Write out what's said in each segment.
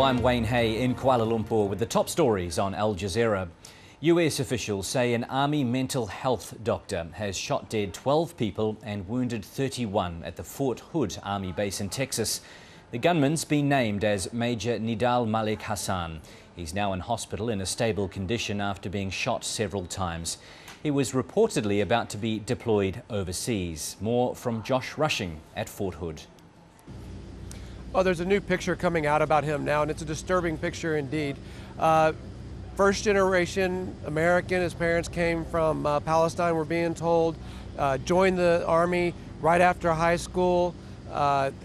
Hello, I'm Wayne Hay in Kuala Lumpur with the top stories on Al Jazeera. US officials say an Army mental health doctor has shot dead 12 people and wounded 31 at the Fort Hood Army base in Texas. The gunman's been named as Major Nidal Malik Hassan. He's now in hospital in a stable condition after being shot several times. He was reportedly about to be deployed overseas. More from Josh Rushing at Fort Hood. Oh, there's a new picture coming out about him now, and it's a disturbing picture indeed. First generation American, his parents came from Palestine, we're being told, joined the Army right after high school.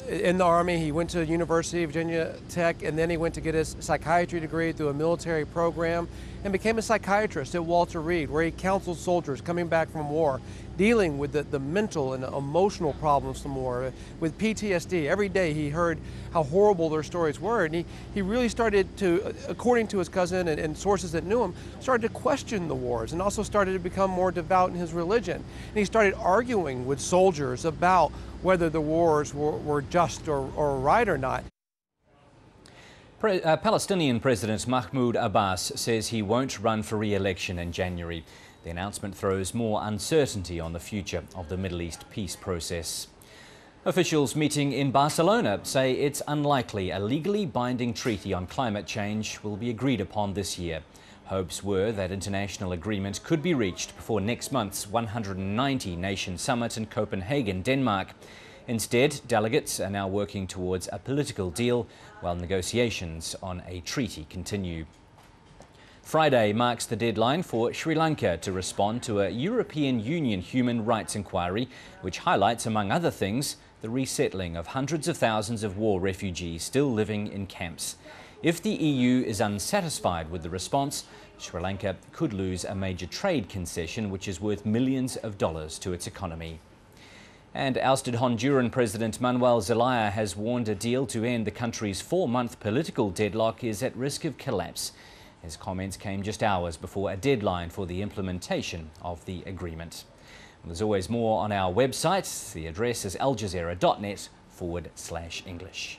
In the Army, he went to University of Virginia Tech, and then he went to get his psychiatry degree through a military program and became a psychiatrist at Walter Reed, where he counseled soldiers coming back from war, dealing with the mental and emotional problems from war, with PTSD. Every day he heard how horrible their stories were, and he really started to, according to his cousin and sources that knew him, started to question the wars and also started to become more devout in his religion. And he started arguing with soldiers about whether the wars were just or right or not. Palestinian President Mahmoud Abbas says he won't run for re-election in January. The announcement throws more uncertainty on the future of the Middle East peace process. Officials meeting in Barcelona say it's unlikely a legally binding treaty on climate change will be agreed upon this year. Hopes were that international agreement could be reached before next month's 190-nation summit in Copenhagen, Denmark. Instead, delegates are now working towards a political deal while negotiations on a treaty continue. Friday marks the deadline for Sri Lanka to respond to a European Union human rights inquiry, which highlights, among other things, the resettling of hundreds of thousands of war refugees still living in camps. If the EU is unsatisfied with the response, Sri Lanka could lose a major trade concession which is worth millions of dollars to its economy. And ousted Honduran President Manuel Zelaya has warned a deal to end the country's 4-month political deadlock is at risk of collapse. His comments came just hours before a deadline for the implementation of the agreement. There's always more on our website. The address is aljazeera.net/English.